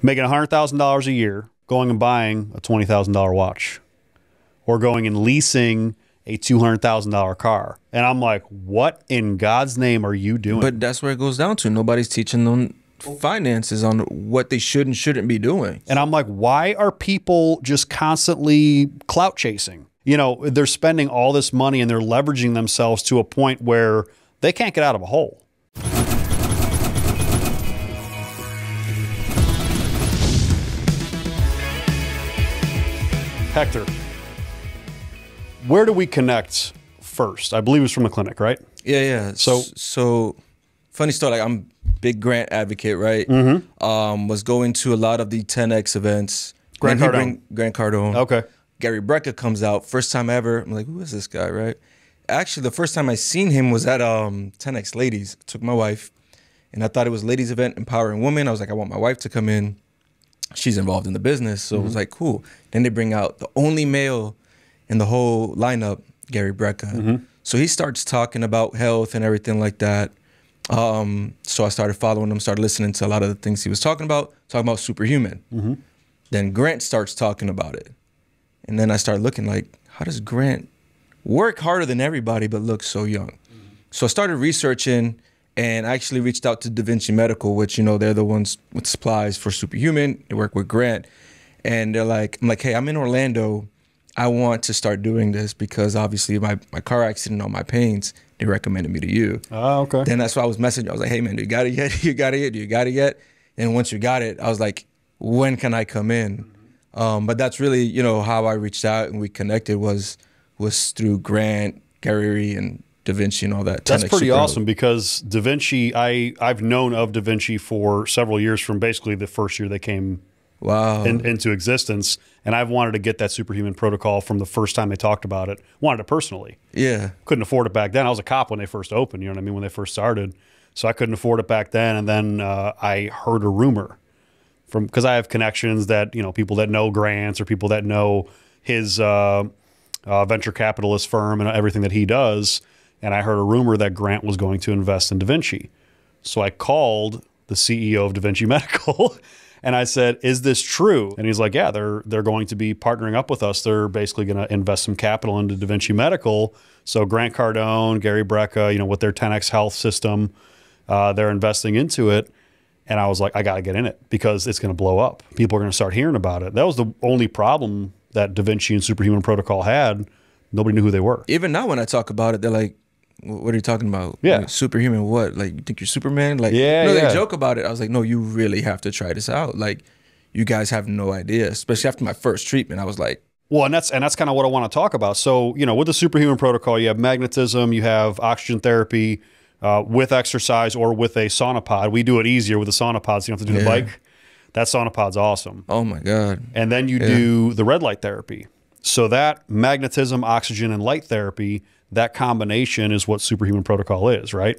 Making $100,000 a year, going and buying a $20,000 watch, or going and leasing a $200,000 car. And I'm like, what in God's name are you doing? But that's where it goes down to. Nobody's teaching them finances on what they should and shouldn't be doing. And I'm like, why are people just constantly clout chasing? You know, they're spending all this money and they're leveraging themselves to a point where they can't get out of a hole. Hector, where do we connect first? I believe it's from the clinic, right? Yeah. So funny story. Like, I'm a big Grant advocate, right? Was going to a lot of the 10X events. Grant Cardone. Okay. Gary Brecka comes out. First time ever. I'm like, who is this guy, right? Actually, the first time I seen him was at 10X Ladies. I took my wife, and I thought it was ladies event, empowering women. I was like, I want my wife to come in. She's involved in the business. So it was like, cool. Then they bring out the only male in the whole lineup, Gary Brecka. So he starts talking about health and everything like that. So I started following him, started listening to a lot of the things he was talking about Superhuman. Then Grant starts talking about it. And then I started looking like, how does Grant work harder than everybody but look so young? So I started researching, and I actually reached out to Vinci Medical, which, you know, they're the ones with supplies for Superhuman. They work with Grant. And they're like, I'm like, hey, I'm in Orlando. I want to start doing this because obviously my car accident, all my pains, they recommended me to you. Oh, okay. Then that's why I was messaging. I was like, hey, man, do you got it yet? You got it yet? Do you got it yet? And once you got it, I was like, when can I come in? But that's really, you know, how I reached out and we connected was through Grant, Gary, and Da Vinci and all that. That's pretty awesome because Da Vinci, I've known of Da Vinci for several years from basically the first year they came into existence. And I've wanted to get that Superhuman Protocol from the first time they talked about it. Wanted it personally. Yeah. Couldn't afford it back then. I was a cop when they first opened, you know what I mean, when they first started. So I couldn't afford it back then. And then I heard a rumor because I have connections that, you know, people that know Grant's or people that know his venture capitalist firm and everything that he does. And I heard a rumor that Grant was going to invest in Da Vinci. So I called the CEO of Vinci Medical and I said, is this true? And he's like, yeah, they're going to be partnering up with us. They're basically going to invest some capital into Vinci Medical. So Grant Cardone, Gary Brecka, you know, with their 10X health system, they're investing into it. And I was like, I got to get in it because it's going to blow up. People are going to start hearing about it. That was the only problem that Da Vinci and Superhuman Protocol had. Nobody knew who they were. Even now when I talk about it, they're like, what are you talking about? Yeah. Like, superhuman what? Like, you think you're Superman? Like, yeah, you know, they joke about it. I was like, no, you really have to try this out. Like, you guys have no idea. Especially after my first treatment, I was like, well, and that's kind of what I want to talk about. So, you know, with the Superhuman Protocol, you have magnetism, you have oxygen therapy with exercise or with a sauna pod. We do it easier with a sauna pod, so you don't have to do the bike. That sauna pod's awesome. Oh my God. And then you do the red light therapy. So that magnetism, oxygen, and light therapy, that combination is what Superhuman Protocol is, right?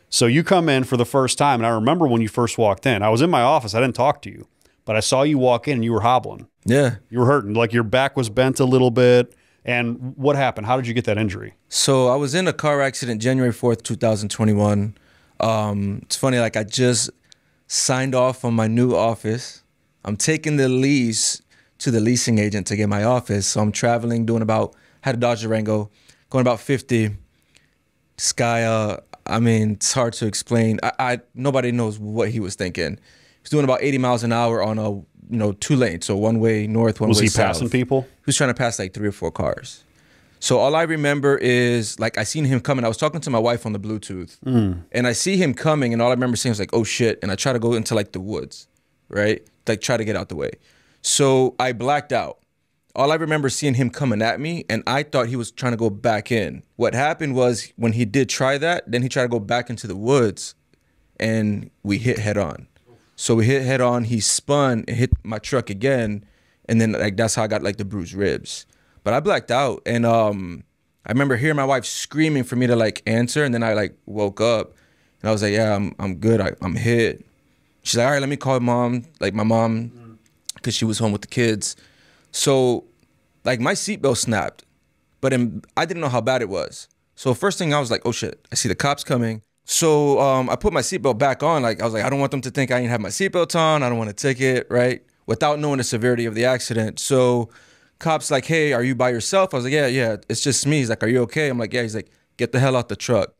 So you come in for the first time, and I remember when you first walked in. I was in my office. I didn't talk to you, but I saw you walk in, and you were hobbling. Yeah. You were hurting. Like your back was bent a little bit. And what happened? How did you get that injury? So I was in a car accident January 4th, 2021. It's funny, like I just signed off on my new office. I'm taking the lease to the leasing agent to get my office. So I'm traveling, had a Dodge Durango, going about 50. This guy, I mean, it's hard to explain. Nobody knows what he was thinking. He was doing about 80 miles an hour on a, you know, 2 lanes. So one way north, one way south. Was he passing people? He was trying to pass like 3 or 4 cars. So all I remember is like I seen him coming. I was talking to my wife on the Bluetooth and I see him coming and all I remember saying was like, oh shit. And I try to go into like the woods, right? Like try to get out the way. So I blacked out. All I remember seeing him coming at me and I thought he was trying to go back in. What happened was when he did try that, then he tried to go back into the woods and we hit head on. So we hit head on, he spun and hit my truck again. And then like that's how I got like the bruised ribs. But I blacked out and I remember hearing my wife screaming for me to like answer and then I like woke up and I was like, yeah, I'm good, I'm hit. She's like, all right, let me call mom, like my mom, because she was home with the kids. So like my seatbelt snapped, but I didn't know how bad it was. So first thing I was like, oh shit, I see the cops coming. So I put my seatbelt back on. Like I was like, I don't want them to think I didn't have my seatbelt on. I don't want a ticket, right? Without knowing the severity of the accident. So cops like, hey, are you by yourself? I was like, yeah, it's just me. He's like, are you okay? I'm like, yeah. He's like, get the hell out the truck.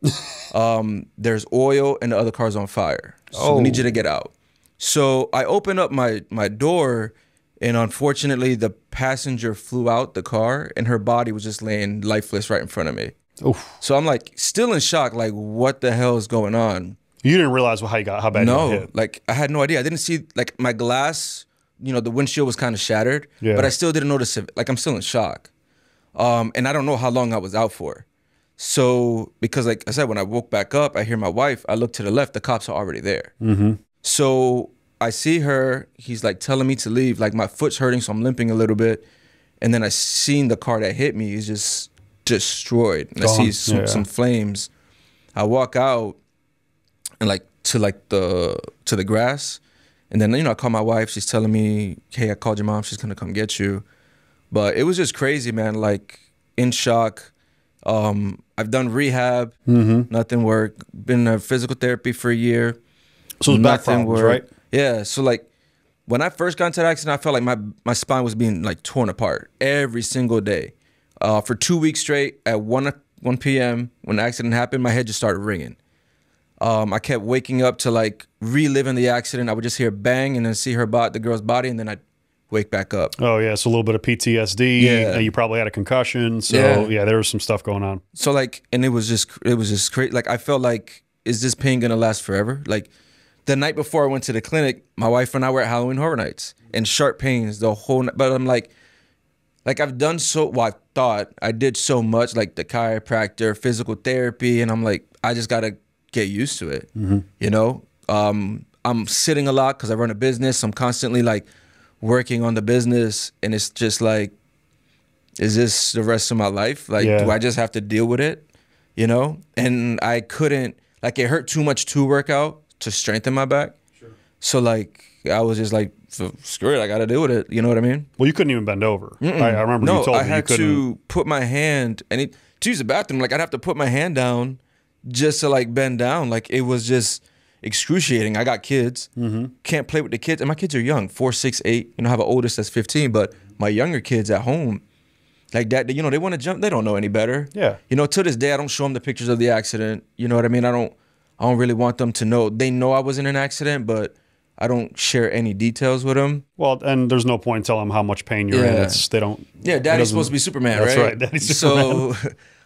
There's oil and the other car's on fire. So we need you to get out. So I opened up my door, and unfortunately the passenger flew out the car and her body was just laying lifeless right in front of me. Oof. So I'm like still in shock, like what the hell is going on? You didn't realize how bad you got hit. Like I had no idea. I didn't see, like my glass, you know, the windshield was kind of shattered, but I still didn't notice it. Like I'm still in shock. And I don't know how long I was out for. So, because like I said, when I woke back up, I hear my wife, I look to the left, the cops are already there. So I see her, he's like telling me to leave, like my foot's hurting, so I'm limping a little bit. And then I seen the car that hit me is just destroyed. And I see some flames. I walk out and to the grass. And then, you know, I call my wife, she's telling me, hey, I called your mom, she's gonna come get you. But it was just crazy, man, like in shock. I've done rehab, nothing worked. Been in physical therapy for a year. So it's back problems, right? Yeah. So like when I first got into the accident, I felt like my spine was being like torn apart every single day. For 2 weeks straight at 1 p.m. when the accident happened, my head just started ringing. I kept waking up to like reliving the accident. I would just hear bang and then see the girl's body, and then I'd wake back up. Oh yeah, so a little bit of PTSD. Yeah, you probably had a concussion. So yeah, there was some stuff going on. So like, and it was just crazy. Like I felt like, is this pain gonna last forever? Like the night before I went to the clinic, my wife and I were at Halloween Horror Nights, and sharp pains the whole night. But I'm like I've done I thought I did so much, like the chiropractor, physical therapy, and I'm like, I just gotta get used to it. You know, I'm sitting a lot because I run a business. I'm constantly like working on the business, and it's just like, is this the rest of my life? Like, do I just have to deal with it? You know? And I couldn't, like, it hurt too much to work out to strengthen my back. So like, I was just like, screw it, I gotta deal with it. You know what I mean? Well, you couldn't even bend over. I remember you told me I had to put my hand, and to use the bathroom, like I'd have to put my hand down just to like bend down. Like it was just excruciating. I got kids, can't play with the kids, and my kids are young, 4, 6, 8. You know, I have an oldest that's 15, but my younger kids at home, like that, you know, they want to jump. They don't know any better. Yeah. You know, to this day, I don't show them the pictures of the accident. You know what I mean? I don't really want them to know. They know I was in an accident, but I don't share any details with them. Well, and there's no point in telling them how much pain you're in. They don't. Yeah, Daddy's supposed to be Superman, right? That's right. Daddy's Superman.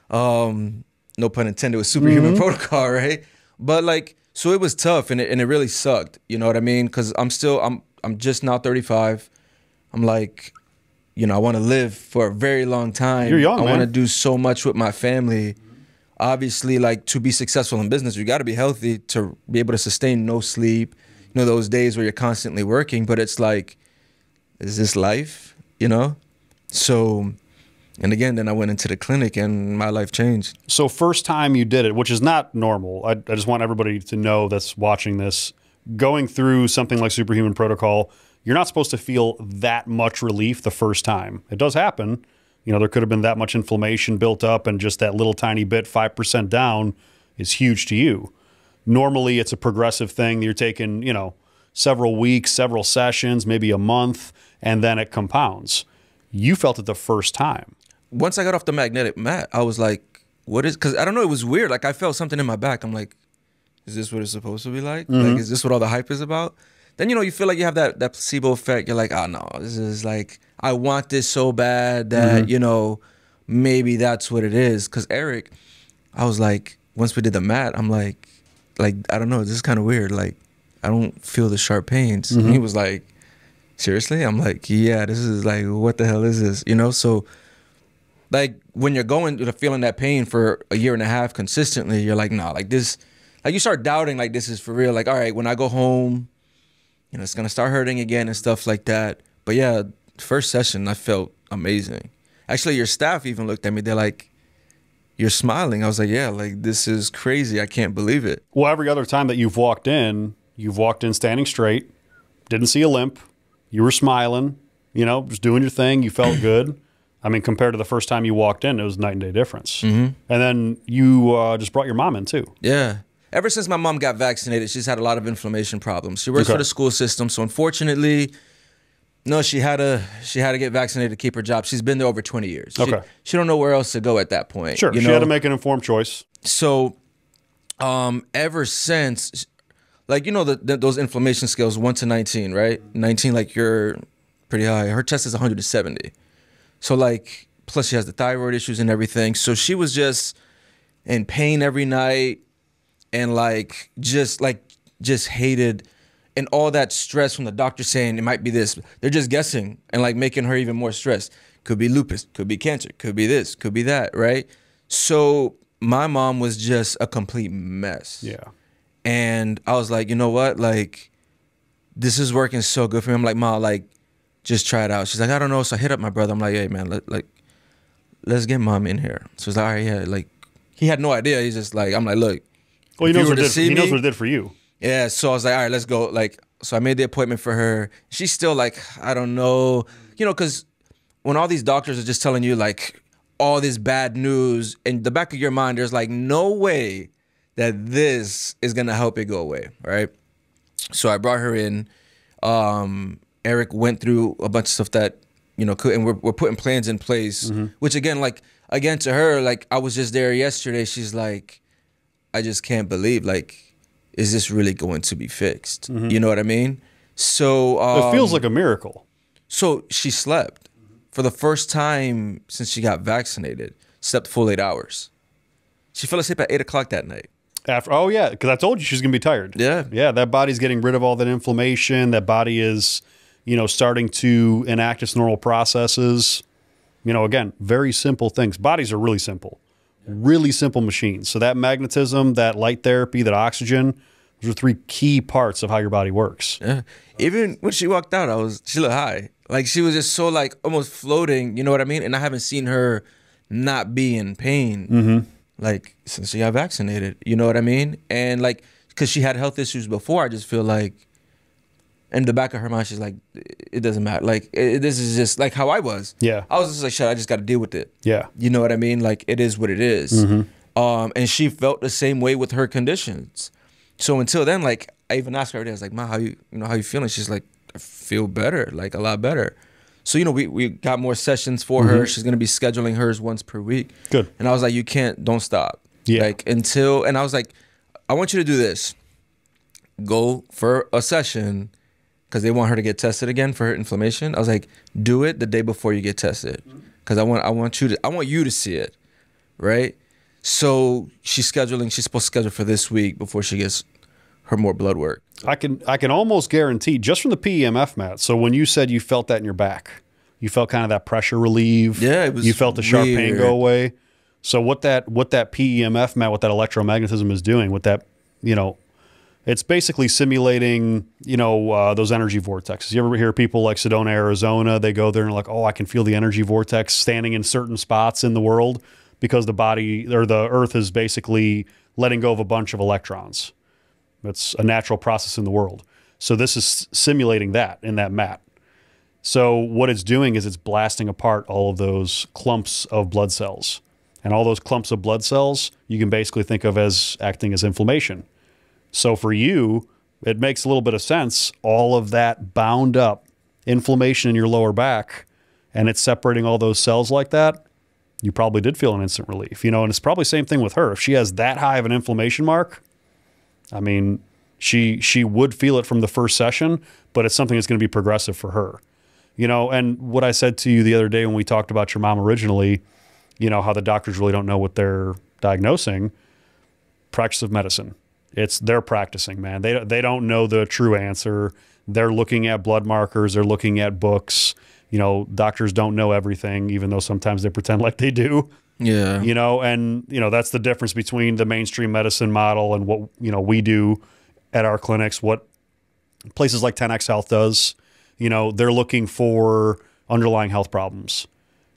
So, no pun intended with Superhuman Protocol, right? But like, so it was tough, and it really sucked. You know what I mean? Because I'm just now 35. I'm like, you know, I want to live for a very long time. You're young, man. I want to do so much with my family. Obviously, like, to be successful in business, you got to be healthy to be able to sustain no sleep. You know, those days where you're constantly working, but it's like, is this life? You know? So, and again, then I went into the clinic and my life changed. So first time you did it, which is not normal. I just want everybody to know that's watching this, going through something like Superhuman Protocol, you're not supposed to feel that much relief the first time. It does happen. You know, there could have been that much inflammation built up, and just that little tiny bit, 5% down, is huge to you. Normally, it's a progressive thing. You're taking, you know, several weeks, several sessions, maybe a month, and then it compounds. You felt it the first time. Once I got off the magnetic mat, I was like, what is, because I don't know, it was weird. Like I felt something in my back. I'm like, is this what it's supposed to be like? Like, is this what all the hype is about? Then, you know, you feel like you have that placebo effect. You're like, oh no, this is like, I want this so bad that, you know, maybe that's what it is. Because Eric, I was like, once we did the mat, I'm like, I don't know, this is kind of weird. Like, I don't feel the sharp pains. And he was like, seriously? I'm like, yeah, this is like, what the hell is this? You know, so like when you're going to feeling that pain for a year and a half consistently, you're like, nah, like this, like you start doubting like this is for real. Like, all right, when I go home, you know, it's going to start hurting again and stuff like that. But yeah, first session, I felt amazing. Actually, your staff even looked at me. They're like, you're smiling. I was like, yeah, like this is crazy. I can't believe it. Well, every other time that you've walked in standing straight, didn't see a limp. You were smiling, you know, just doing your thing. You felt good. I mean, compared to the first time you walked in, it was night and day difference. And then you just brought your mom in too. Yeah. ever since my mom got vaccinated, she's had a lot of inflammation problems. She works for the school system, so unfortunately, no, she had to get vaccinated to keep her job. She's been there over 20 years. She don't know where else to go at that point. Sure, she had to make an informed choice. So, ever since, like, you know, those inflammation scales 1 to 19, right? 19, like, you're pretty high. Her test is 170. So, like, plus she has the thyroid issues and everything. So she was just in pain every night and, like, just hated. And all that stress from the doctor saying it might be this. They're just guessing and, like, making her even more stressed. Could be lupus, could be cancer, could be this, could be that, right? So my mom was just a complete mess. Yeah. And I was like, you know what? Like, this is working so good for me. I'm like, Ma, like, just try it out. She's like, I don't know. So I hit up my brother. I'm like, hey, man, let's get Mom in here. So he's like, all right, yeah. Like, he had no idea. He's just like, I'm like, look. Well, he knows what it did for you. Yeah, so I was like, all right, let's go. Like, so I made the appointment for her. She's still like, I don't know. You know, because when all these doctors are just telling you, like, all this bad news, in the back of your mind, there's, like, no way that this is going to help it go away, right? So I brought her in. Eric went through a bunch of stuff that, you know, and we're putting plans in place, which, again, to her, like, I was just there yesterday. She's like, I just can't believe, like, is this really going to be fixed? You know what I mean? So it feels like a miracle. So she slept for the first time since she got vaccinated. Slept full 8 hours. She fell asleep at 8 o'clock that night. Oh yeah, because I told you she's gonna be tired. Yeah. That body's getting rid of all that inflammation. That body is, you know, starting to enact its normal processes. You know, again, very simple things. Bodies are really simple. Really simple machines. So that magnetism, that light therapy, that oxygen, those are 3 key parts of how your body works. Yeah. Even when she walked out, she looked high. Like, she was just so, like, almost floating, you know what I mean? And I haven't seen her not be in pain, like, since she got vaccinated, you know what I mean? And, like, because she had health issues before, I just feel like, in the back of her mind, she's like, it doesn't matter. Like, this is just like how I was. Yeah. I was just like, shit, I just got to deal with it. Yeah. You know what I mean? Like, it is what it is. And she felt the same way with her conditions. So until then, like, I even asked her every day, I was like, Ma, how you feeling? She's like, I feel better, like, a lot better. So, you know, we got more sessions for her. She's going to be scheduling hers once per week. Good. And I was like, don't stop. Yeah. Like, and I was like, I want you to do this. Go for a session, because they want her to get tested again for her inflammation. I was like, do it the day before you get tested, because I want you to see it, right? So she's supposed to schedule for this week before she gets her more blood work. I can almost guarantee, just from the PEMF, Matt. So when you said you felt that in your back, you felt kind of that pressure relieve. Yeah, it was. You felt the sharp pain go away. So what that PEMF, Matt, what that electromagnetism is doing, what that, you know, it's basically simulating, you know, those energy vortexes. You ever hear people like Sedona, Arizona? They go there and like, oh, I can feel the energy vortex standing in certain spots in the world because the body or the Earth is basically letting go of a bunch of electrons. It's a natural process in the world. So this is simulating that in that mat. So what it's doing is it's blasting apart all of those clumps of blood cells. And all those clumps of blood cells, you can basically think of as acting as inflammation. So for you, it makes a little bit of sense. All of that bound up inflammation in your lower back, and it's separating all those cells like that, you probably did feel an instant relief. You know, and it's probably the same thing with her. If she has that high of an inflammation mark, I mean, she would feel it from the first session, but it's something that's going to be progressive for her. You know, and what I said to you the other day when we talked about your mom originally, you know, how the doctors really don't know what they're diagnosing, practice of medicine. They're practicing, man. They don't know the true answer. They're looking at blood markers. They're looking at books. You know, doctors don't know everything, even though sometimes they pretend like they do. Yeah. You know, and, you know, that's the difference between the mainstream medicine model and what, you know, we do at our clinics, what places like 10X Health does. You know, they're looking for underlying health problems.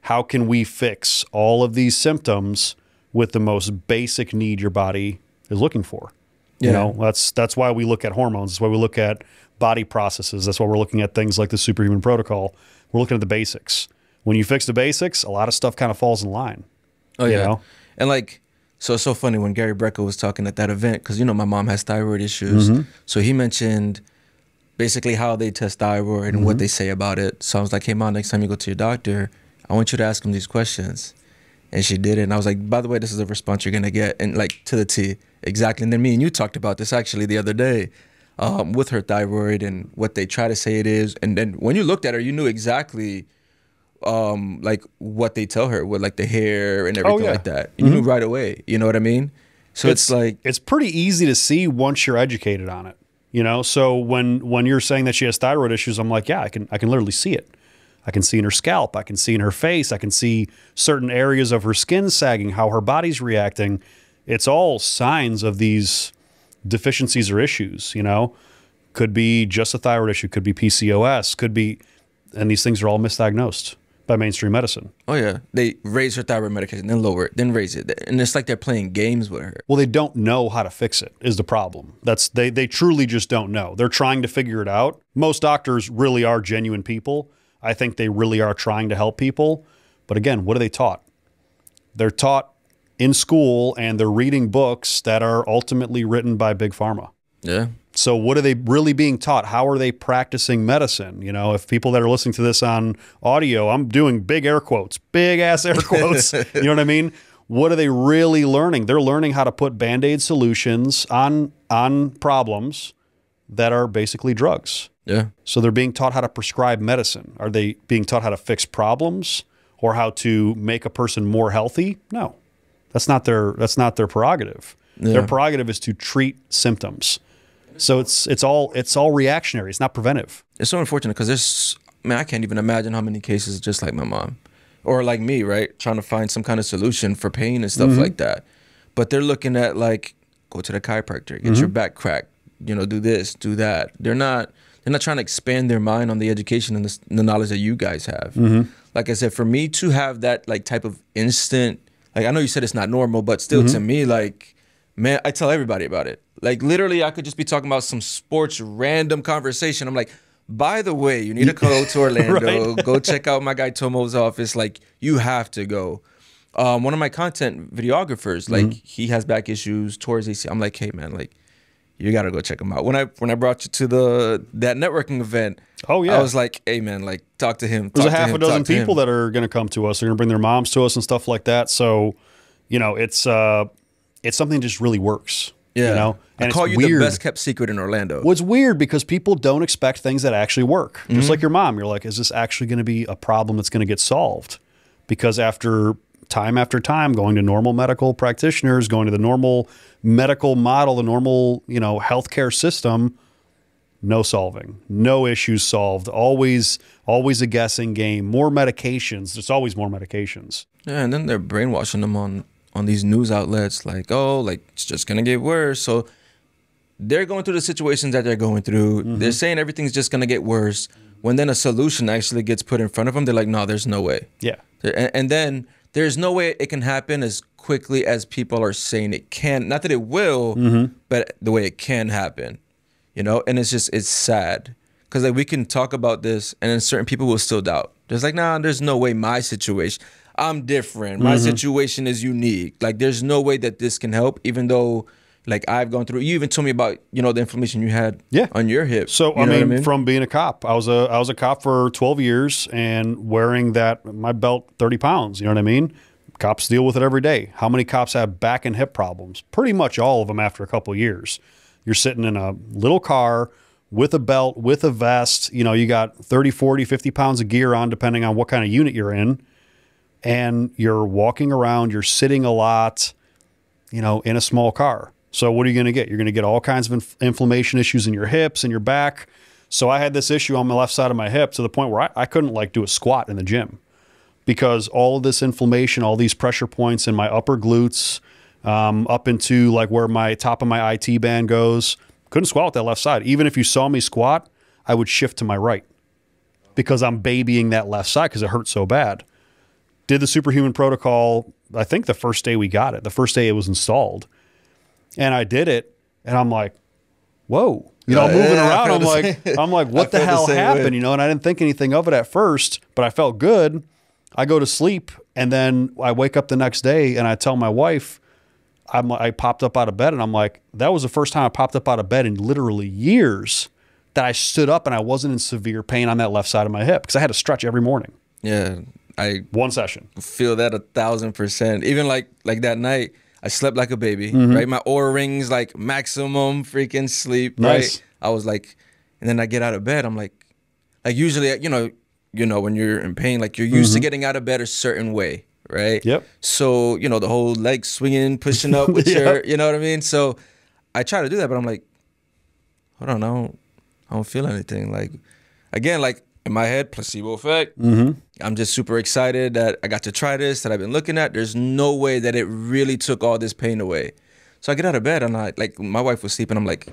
How can we fix all of these symptoms with the most basic need your body is looking for? Yeah. You know, that's why we look at hormones. That's why we look at body processes. That's why we're looking at things like the Superhuman Protocol. We're looking at the basics. When you fix the basics, a lot of stuff kind of falls in line. Oh, yeah. You know? And like So it's so funny when Gary Brecka was talking at that event, because, you know, my mom has thyroid issues. So he mentioned basically how they test thyroid and what they say about it. So I was like, hey, Mom, next time you go to your doctor, I want you to ask him these questions. And she did it. And I was like, by the way, this is a response you're going to get. And like to the T. Exactly. And then me and you talked about this actually the other day with her thyroid and what they try to say it is. And then when you looked at her, you knew exactly like what they tell her with like the hair and everything like that. You knew right away. You know what I mean? So it's like, it's pretty easy to see once you're educated on it. You know, so when you're saying that she has thyroid issues, I'm like, yeah, I can literally see it. I can see in her scalp. I can see in her face. I can see certain areas of her skin sagging, how her body's reacting. It's all signs of these deficiencies or issues, you know. Could be just a thyroid issue, could be PCOS, could be, and these things are all misdiagnosed by mainstream medicine. oh yeah, they raise her thyroid medication, then lower it, then raise it. And it's like they're playing games with her. Well, they don't know how to fix it is the problem. They truly just don't know. They're trying to figure it out. Most doctors really are genuine people. I think they really are trying to help people. But again, what are they taught? They're taught in school and they're reading books that are ultimately written by Big Pharma. Yeah. So what are they really being taught? How are they practicing medicine? You know, if people that are listening to this on audio, I'm doing big air quotes, big ass air quotes. You know what I mean? What are they really learning? They're learning how to put Band-Aid solutions on problems that are basically drugs. Yeah. So they're being taught how to prescribe medicine. Are they being taught how to fix problems or how to make a person more healthy? No, that's not their prerogative. Yeah. Their prerogative is to treat symptoms. So it's all reactionary. It's not preventive. It's so unfortunate because I can't even imagine how many cases just like my mom or like me, right? Trying to find some kind of solution for pain and stuff like that. But they're looking at like, go to the chiropractor, get your back cracked, you know, do this, do that. They're not trying to expand their mind on the education and the knowledge that you guys have. Like I said, for me to have that like type of instant, like I know you said it's not normal, but still to me, like, man, I tell everybody about it. Like literally I could just be talking about some sports random conversation. I'm like, by the way, you need to go to Orlando, go check out my guy Tomo's office. Like you have to go. One of my content videographers, like he has back issues towards AC. I'm like, hey man, like you gotta go check him out. When I brought you to that networking event, I was like, hey man, like talk to him. There's a half a dozen people that are gonna come to us. They're gonna bring their moms to us and stuff like that. So, you know, it's something that just really works. Yeah. You know? And I call you the best kept secret in Orlando. Well, it's weird because people don't expect things that actually work. Just like your mom, you're like, is this actually going to be a problem that's going to get solved? Because after time, going to normal medical practitioners, going to the normal medical model, the normal, you know, healthcare system, no solving, no issues solved. Always a guessing game. More medications. There's always more medications. Yeah, and then they're brainwashing them on these news outlets like, oh, like it's just going to get worse. So they're going through the situations that they're going through. They're saying everything's just going to get worse. When then a solution actually gets put in front of them, they're like, no, there's no way. Yeah. And then there's no way it can happen as quickly as people are saying it can. Not that it will, but the way it can happen, you know? And it's sad because like we can talk about this and then certain people will still doubt. There's like, nah, there's no way my situation, I'm different. My situation is unique. Like, there's no way that this can help, even though, like, I've gone through. You even told me about, you know, the inflammation you had on your hip. So, I mean, from being a cop, I was a cop for 12 years and wearing my belt 30 pounds. You know what I mean? Cops deal with it every day. How many cops have back and hip problems? Pretty much all of them after a couple of years. You're sitting in a little car with a belt, with a vest. You know, you got 30, 40, 50 pounds of gear on, depending on what kind of unit you're in. And you're walking around, you're sitting a lot, you know, in a small car. So what are you going to get? You're going to get all kinds of inflammation issues in your hips and your back. So I had this issue on the left side of my hip to the point where I couldn't like do a squat in the gym because all of this inflammation, all these pressure points in my upper glutes, up into like where my top of my IT band goes, couldn't squat with that left side. Even if you saw me squat, I would shift to my right because I'm babying that left side because it hurt so bad. Did the Superhuman Protocol, I think the first day we got it, the first day it was installed. And I did it, and I'm like, whoa. You know, moving around, I'm like, what the hell happened? You know, and I didn't think anything of it at first, but I felt good. I go to sleep, and then I wake up the next day, and I tell my wife, I popped up out of bed, and I'm like, that was the first time I popped up out of bed in literally years that I stood up and I wasn't in severe pain on that left side of my hip because I had to stretch every morning. Yeah, one session. Feel that 1,000%. Even like that night, I slept like a baby, right? My Oura rings like maximum freaking sleep, Nice. right? I was like, and then I get out of bed, I'm like usually, you know, when you're in pain, like you're used to getting out of bed a certain way, right? Yep. So, you know, the whole leg swinging, pushing up with your, you know what I mean? So I try to do that, but I'm like, hold on, I don't feel anything. Like, again, like in my head, placebo effect. I'm just super excited that I got to try this, that I've been looking at. There's no way that it really took all this pain away. So I get out of bed and like my wife was sleeping. I'm like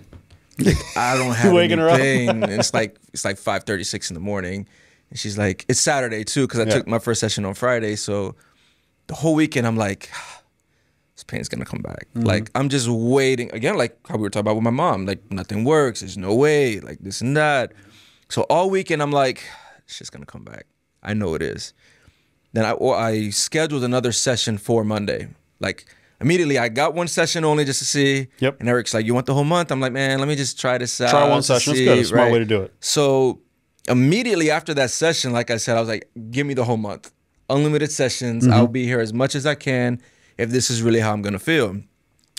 I don't have any pain. And it's like 5:36 in the morning. And she's like, it's Saturday too, because I took my first session on Friday. So the whole weekend I'm like, this pain's gonna come back. Like I'm just waiting. Again, like how we were talking about with my mom, like nothing works, there's no way, like this and that. So all weekend I'm like, it's just gonna come back. I know it is. Then I scheduled another session for Monday. Like immediately I got one session only just to see. Yep. And Eric's like, you want the whole month? I'm like, man, let me just try this out. Try one session. It's good. It's a smart way to do it. So immediately after that session, like I said, I was like, give me the whole month. Unlimited sessions. I'll be here as much as I can if this is really how I'm going to feel.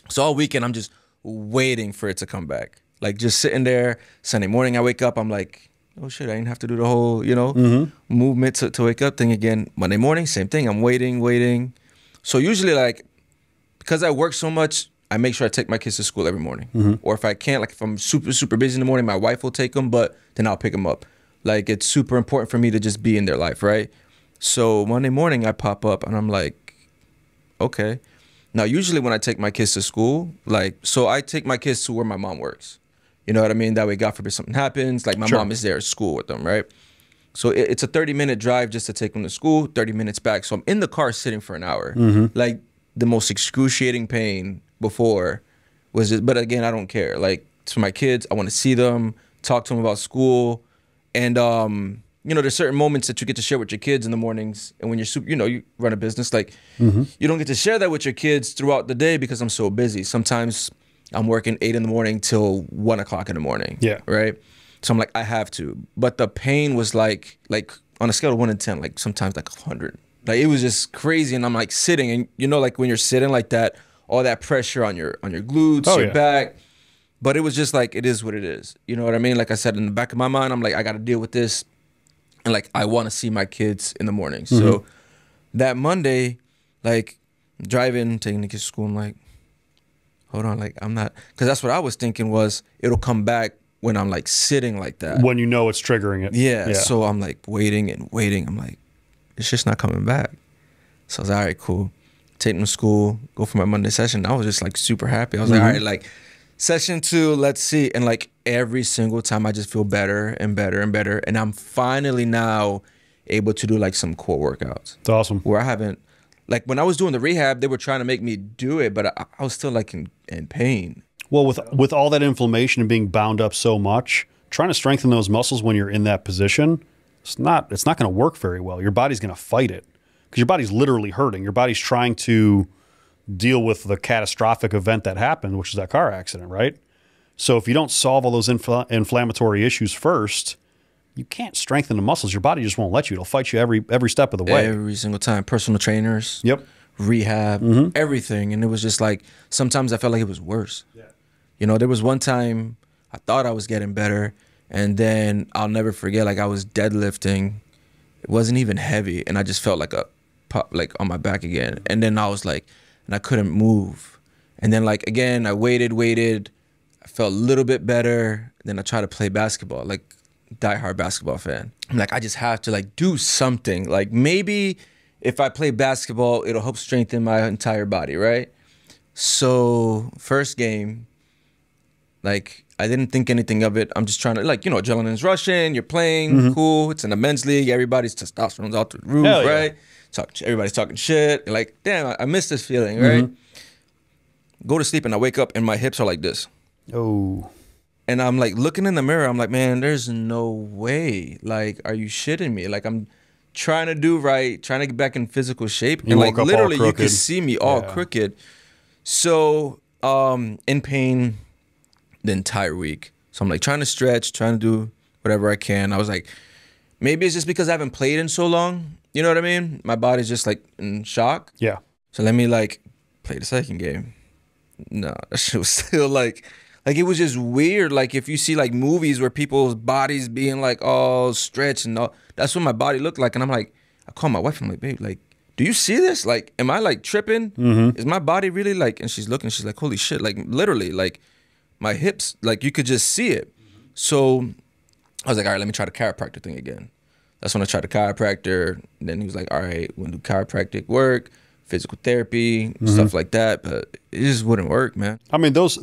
So all weekend, I'm just waiting for it to come back. Like just sitting there. Sunday morning, I wake up. I'm like, oh shit, I didn't have to do the whole, you know, movement to wake up thing again. Monday morning, same thing. I'm waiting. So usually like, because I work so much, I make sure I take my kids to school every morning. Or if I can't, like if I'm super busy in the morning, my wife will take them, but then I'll pick them up. Like it's super important for me to just be in their life, right? So Monday morning I pop up and I'm like, okay. Now usually when I take my kids to school, like, so I take my kids to where my mom works. You know what I mean? That way, God forbid something happens, like my mom is there at school with them, right? So it's a 30-minute drive just to take them to school, 30 minutes back. So I'm in the car sitting for an hour. Like the most excruciating pain before was just, but again, I don't care. Like to my kids, I want to see them, talk to them about school. And, you know, there's certain moments that you get to share with your kids in the mornings. And when you're super, you know, you run a business, like you don't get to share that with your kids throughout the day because I'm so busy. Sometimes I'm working 8 in the morning till 1 o'clock in the morning. Yeah. Right. So I'm like, I have to. But the pain was like on a scale of 1 to 10, like sometimes like 100. Like it was just crazy. And I'm like sitting, and you know, like when you're sitting like that, all that pressure on your glutes, your back. But it was just like, it is what it is. You know what I mean? Like I said, in the back of my mind, I'm like, I got to deal with this. And like, I want to see my kids in the morning. So that Monday, like driving, taking the kids to school, I'm like, hold on, like I'm not, because that's what I was thinking was it'll come back when I'm like sitting like that. When you know it's triggering it. Yeah. So I'm like waiting and waiting. I'm like, it's just not coming back. So I was like, all right, cool. Take them to school, go for my Monday session. I was just like super happy. I was like, all right, like session 2, let's see. And like every single time I just feel better and better and better. And I'm finally now able to do like some core workouts. It's awesome. Where I haven't, like when I was doing the rehab, they were trying to make me do it, but I was still like in pain. Well, with all that inflammation and being bound up so much, trying to strengthen those muscles when you're in that position, it's not going to work very well. Your body's going to fight it because your body's literally hurting. Your body's trying to deal with the catastrophic event that happened, which is that car accident, right? So if you don't solve all those inflammatory issues first, you can't strengthen the muscles. Your body just won't let you. It'll fight you every step of the way. Every single time. Personal trainers. Yep. Rehab. Everything. And it was just like, sometimes I felt like it was worse. Yeah. You know, there was one time I thought I was getting better, and then I'll never forget, like I was deadlifting. It wasn't even heavy, and I just felt like a pop, like on my back again. And then I was like, and I couldn't move. And then like, again, I waited. I felt a little bit better. Then I tried to play basketball, like diehard basketball fan. I'm like, I just have to like do something. Like maybe if I play basketball, it'll help strengthen my entire body, right? So first game, like I didn't think anything of it. I'm just trying to, like, you know, adrenaline's rushing, you're playing, cool. It's in a men's league. Everybody's testosterone's out the roof, right? Everybody's talking shit. Like, damn, I miss this feeling, right? Go to sleep and I wake up and my hips are like this. Oh. And I'm like looking in the mirror. I'm like, man, there's no way. Like, are you shitting me? Like, I'm trying to do right, trying to get back in physical shape. And like literally you could see me all crooked. So in pain the entire week. So I'm like trying to stretch, trying to do whatever I can. I was like, maybe it's just because I haven't played in so long. You know what I mean? My body's just like in shock. Yeah. So let me like play the second game. No, that shit was still like it was just weird. Like if you see like movies where people's bodies being like all stretched and all, that's what my body looked like. And I'm like, I call my wife. I'm like, babe, like, do you see this? Like, am I like tripping? Is my body really like, and she's looking, she's like, holy shit, like literally, like my hips, like you could just see it. So I was like, all right, let me try the chiropractor thing again. That's when I tried the chiropractor. And then he was like, all right, we're gonna do chiropractic work, physical therapy, stuff like that. But it just wouldn't work, man. I mean, those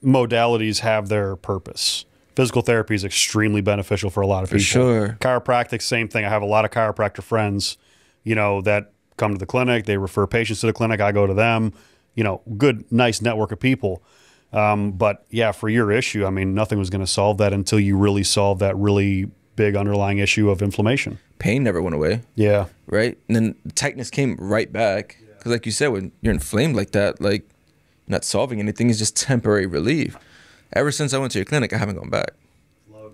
modalities have their purpose. Physical therapy is extremely beneficial for a lot of people. For sure. Chiropractic, same thing. I have a lot of chiropractor friends, you know, that come to the clinic. They refer patients to the clinic. I go to them. You know, good, nice network of people. But yeah, for your issue, I mean, nothing was going to solve that until you really solve that really big underlying issue of inflammation. Pain never went away. Yeah. Right? And then the tightness came right back. Because like you said, when you're inflamed like that, like not solving anything is just temporary relief. Ever since I went to your clinic, I haven't gone back.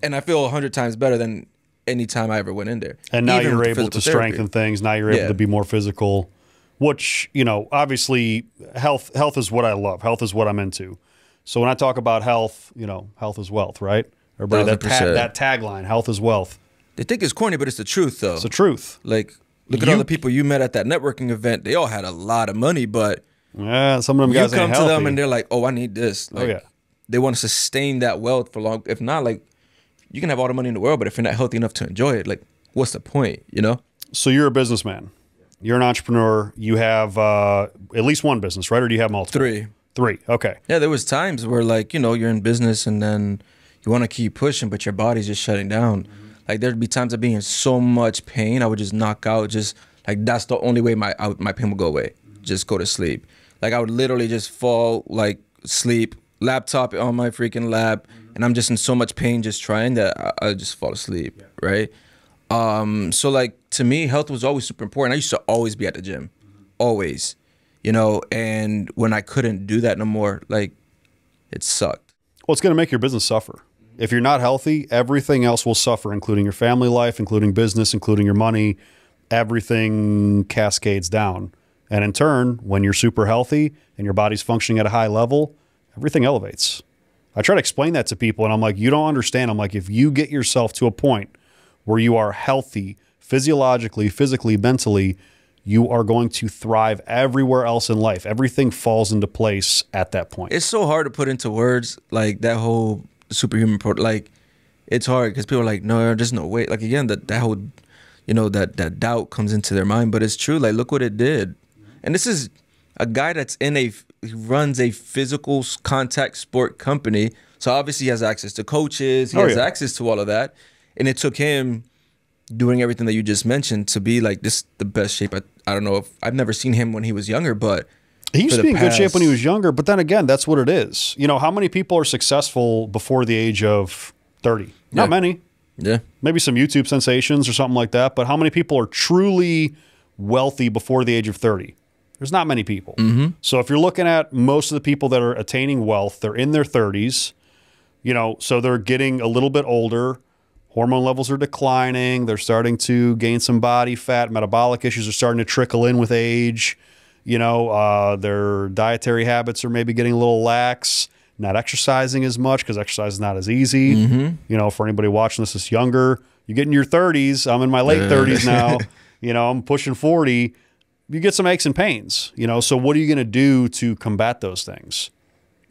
And I feel 100 times better than any time I ever went in there. And now Even you're with able to physical therapy. strengthen things. Now you're able to be more physical, which, you know, obviously health is what I love. Health is what I'm into. So when I talk about health, you know, health is wealth, right? Everybody, that tagline, health is wealth. They think it's corny, but it's the truth, though. It's the truth. Like, look at all the people you met at that networking event. They all had a lot of money, but yeah, some of them guys you ain't come to them healthy. and they're like, oh, I need this. Like, Oh, yeah. They want to sustain that wealth for long. If not, like, you can have all the money in the world, but if you're not healthy enough to enjoy it, like, what's the point, you know? So you're a businessman. You're an entrepreneur. You have at least one business, right? Or do you have multiple? Three. Okay. Yeah, there was times where, like, you know, you're in business and then you want to keep pushing, but your body's just shutting down. Like, there'd be times I'd be in so much pain, I would just knock out. Just like, that's the only way my pain would go away. Just go to sleep. Like, I would literally just fall, like, sleep, laptop on my freaking lap, and I'm just in so much pain just trying that I just fall asleep, right? So, like, to me, health was always super important. I used to always be at the gym, always, you know, and when I couldn't do that no more, like, it sucked. Well, it's going to make your business suffer. If you're not healthy, everything else will suffer, including your family life, including business, including your money. Everything cascades down. And in turn, when you're super healthy and your body's functioning at a high level, everything elevates. I try to explain that to people, and I'm like, you don't understand. I'm like, if you get yourself to a point where you are healthy, physiologically, physically, mentally, you are going to thrive everywhere else in life. Everything falls into place at that point. It's so hard to put into words, like, that whole Superhuman Protocol. Like, it's hard because people are like, no, there's no way. Like, again, that whole, you know, that doubt comes into their mind. But it's true. Like, look what it did. And this is a guy that's he runs a physical contact sport company. So obviously he has access to coaches. He has access to all of that. And it took him doing everything that you just mentioned to be like this, the best shape. I don't know if I've never seen him when he was younger, but he used to be in good shape when he was younger. But then again, that's what it is. You know, how many people are successful before the age of 30? Not many. Yeah. Maybe some YouTube sensations or something like that. But how many people are truly wealthy before the age of 30? There's not many people. So if you're looking at most of the people that are attaining wealth, they're in their 30s, you know, so they're getting a little bit older. Hormone levels are declining. They're starting to gain some body fat. Metabolic issues are starting to trickle in with age. You know, their dietary habits are maybe getting a little lax, not exercising as much because exercise is not as easy. You know, for anybody watching this that's younger, you get in your 30s. I'm in my late 30s now. You know, I'm pushing 40. You get some aches and pains, you know, so what are you going to do to combat those things?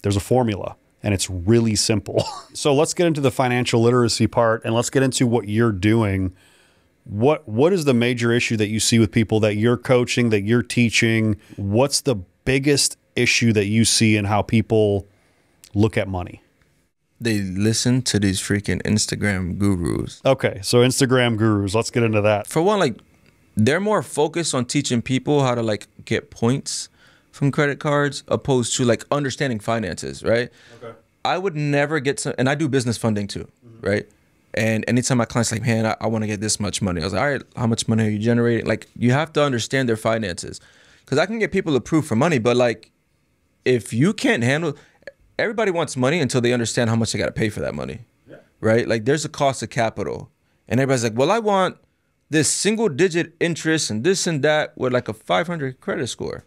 There's a formula, and it's really simple. So let's get into the financial literacy part, and let's get into what you're doing. What is the major issue that you see with people that you're coaching, that you're teaching? What's the biggest issue that you see in how people look at money? They listen to these freaking Instagram gurus. Okay, so Instagram gurus, let's get into that. For one, like, they're more focused on teaching people how to, like, get points from credit cards opposed to, like, understanding finances, right? Okay. I would never get some, and I do business funding too, right? And anytime my client's like, man, I want to get this much money. I was like, all right, how much money are you generating? Like, you have to understand their finances. Because I can get people approved for money, but, like, if you can't handle, everybody wants money until they understand how much they got to pay for that money, right? Like there's a cost of capital, and everybody's like, well, I want this single digit interest and this and that with like a 500 credit score.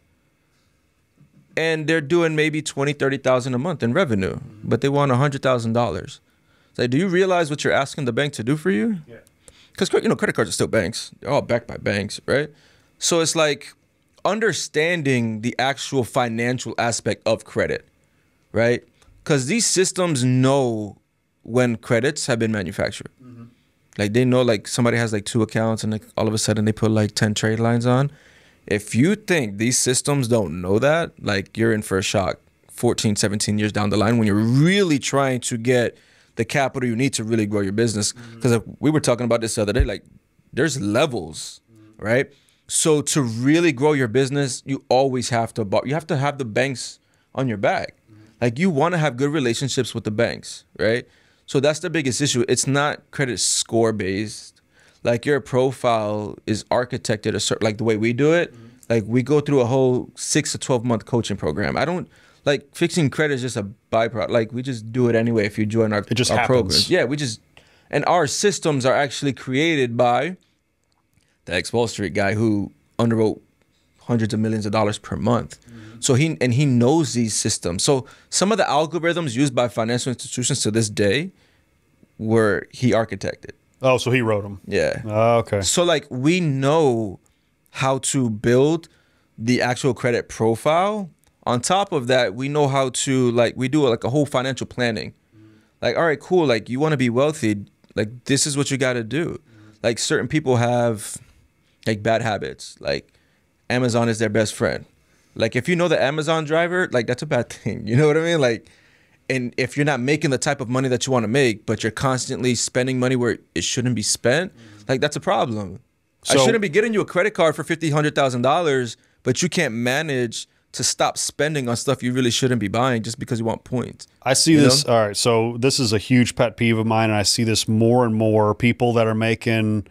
And they're doing maybe 20, 30,000 a month in revenue, but they want $100,000. It's like, do you realize what you're asking the bank to do for you? Yeah. Because, credit cards are still banks. They're all backed by banks, right? So it's like understanding the actual financial aspect of credit, right? Because these systems know when credits have been manufactured. Like they know like somebody has like 2 accounts and like all of a sudden they put like 10 trade lines on. If you think these systems don't know that, like you're in for a shock 14, 17 years down the line when you're really trying to get the capital you need to really grow your business. Because like, we were talking about this the other day, like there's levels, right? So to really grow your business, you always have to have the banks on your back. Like you want to have good relationships with the banks, right? So that's the biggest issue. It's not credit score based. Like your profile is architected a certain, like the way we do it. Like we go through a whole 6 to 12 month coaching program. I don't like fixing credit is just a byproduct. Like we just do it anyway. If you join our programs, yeah, and our systems are actually created by the ex-Wall Street guy who underwrote hundreds of millions of dollars per month. So he knows these systems. So some of the algorithms used by financial institutions to this day were he architected. Oh, so he wrote them. Yeah. Oh, okay. So like we know how to build the actual credit profile. On top of that, we know how to like we do like a whole financial planning. Like, all right, cool. Like you want to be wealthy. Like this is what you got to do. Like certain people have like bad habits. Like Amazon is their best friend. Like if you know the Amazon driver, like that's a bad thing. You know what I mean? Like, and if you're not making the type of money that you want to make, but you're constantly spending money where it shouldn't be spent, like that's a problem. So, I shouldn't be getting you a credit card for $50,000, $100,000, but you can't manage to stop spending on stuff you really shouldn't be buying just because you want points. I see this. All right. So this is a huge pet peeve of mine. And I see this more and more people that are making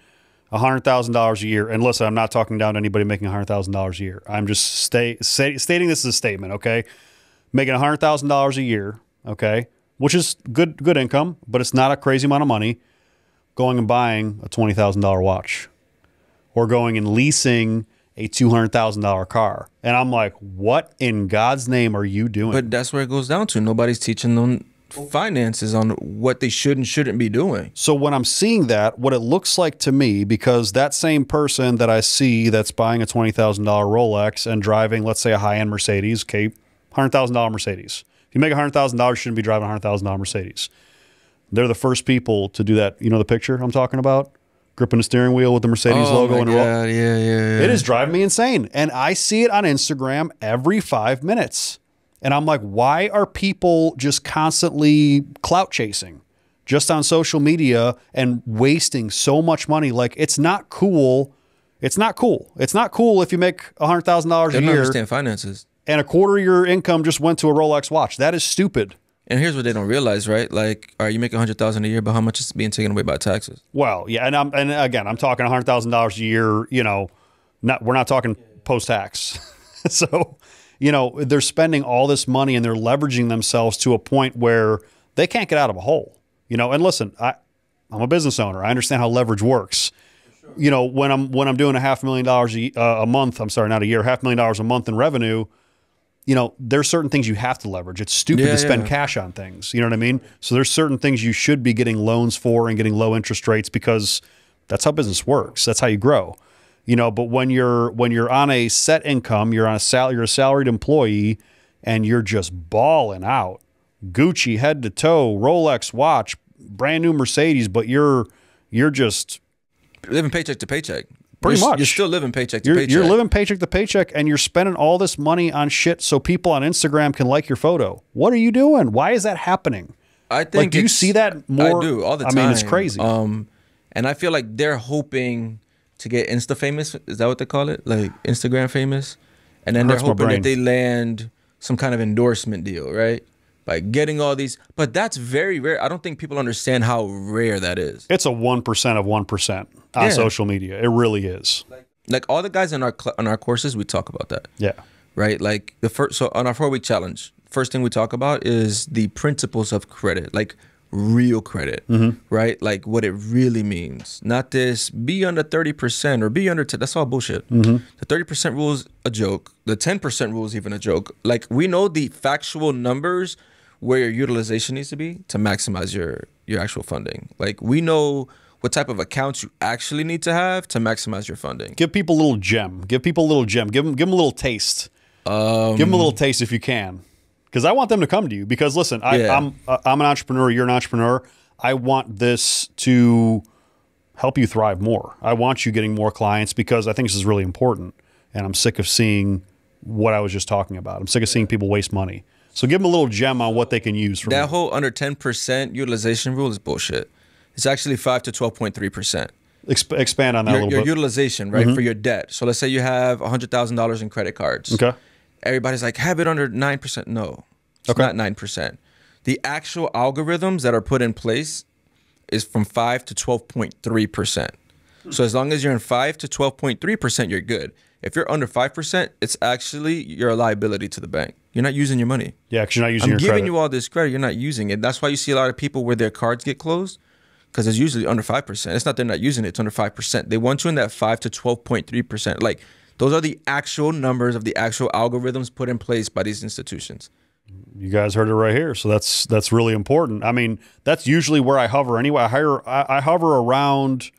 $100,000 a year. And listen, I'm not talking down to anybody making $100,000 a year. I'm just stating this as a statement. Okay. Making $100,000 a year. Okay. Which is good income, but it's not a crazy amount of money. Going and buying a $20,000 watch or going and leasing a $200,000 car. And I'm like, what in God's name are you doing? But that's where it goes down to. Nobody's teaching them finances on what they should and shouldn't be doing. So when I'm seeing that, what it looks like to me, because that same person that I see that's buying a $20,000 Rolex and driving, let's say a high-end Mercedes, okay, $100,000 Mercedes. If you make $100,000, you shouldn't be driving a $100,000 Mercedes. They're the first people to do that. You know the picture I'm talking about? Gripping the steering wheel with the Mercedes logo. Oh my God, yeah. It is driving me insane. And I see it on Instagram every 5 minutes. And I'm like, why are people just constantly clout chasing just on social media and wasting so much money? Like, it's not cool. It's not cool. It's not cool if you make $100,000 a year. They don't understand finances. And a quarter of your income just went to a Rolex watch. That is stupid. And here's what they don't realize, right? Like, all right, you make $100,000 a year, but how much is being taken away by taxes? Well, yeah, and again, I'm talking $100,000 a year. You know, we're not talking post tax. So, you know, they're spending all this money and they're leveraging themselves to a point where they can't get out of a hole. You know, and listen, I'm a business owner. I understand how leverage works. Sure. You know, when I'm doing $500,000 a month, I'm sorry, not a year, $500,000 a month in revenue. You know, there's certain things you have to leverage. It's stupid to spend cash on things. You know what I mean? So there's certain things you should be getting loans for and getting low interest rates because that's how business works. That's how you grow. You know, but when you're on a set income, you're a salaried employee and you're just balling out. Gucci head to toe, Rolex watch, brand new Mercedes, but you're just living paycheck to paycheck. Pretty much. You're still living paycheck to paycheck. You're living paycheck to paycheck, and you're spending all this money on shit so people on Instagram can like your photo. What are you doing? Why is that happening? I think like, do you see that more? I do, all the time. I mean, it's crazy. And I feel like they're hoping to get Insta famous. Is that what they call it? Like Instagram famous? And then they're hoping that they land some kind of endorsement deal, right? By getting all these, but that's very rare. I don't think people understand how rare that is. It's a 1% of 1% on social media. It really is. Like all the guys in our courses, we talk about that. Yeah. right? Like so on our 4-week challenge, first thing we talk about is the principles of credit, like real credit, right? Like what it really means. Not this be under 30% or be under 10. That's all bullshit. The 30% rule is a joke. The 10% rule is even a joke. Like we know the factual numbers where your utilization needs to be to maximize your actual funding. Like we know what type of accounts you actually need to have to maximize your funding. Give people a little gem. Give people a little gem. Give them a little taste. Give them a little taste if you can. Because I want them to come to you. Because listen, I'm an entrepreneur. You're an entrepreneur. I want this to help you thrive more. I want you getting more clients because I think this is really important. And I'm sick of seeing what I was just talking about. I'm sick of seeing people waste money. So give them a little gem on what they can use. From that whole under 10% utilization rule is bullshit. It's actually 5 to 12.3%. Expand on that a little bit. Your utilization, right, for your debt. So let's say you have $100,000 in credit cards. Okay. Everybody's like, have it under 9%. No, it's not 9%. The actual algorithms that are put in place is from 5 to 12.3%. So as long as you're in 5 to 12.3%, you're good. If you're under 5%, it's actually you're a liability to the bank. You're not using your money. Yeah, because you're not using your credit. I'm giving you all this credit. You're not using it. That's why you see a lot of people where their cards get closed because it's usually under 5%. It's not they're not using it. It's under 5%. They want you in that 5 to 12.3%. Like those are the actual numbers of the actual algorithms put in place by these institutions. You guys heard it right here. So that's really important. I mean, that's usually where I hover anyway. I hover around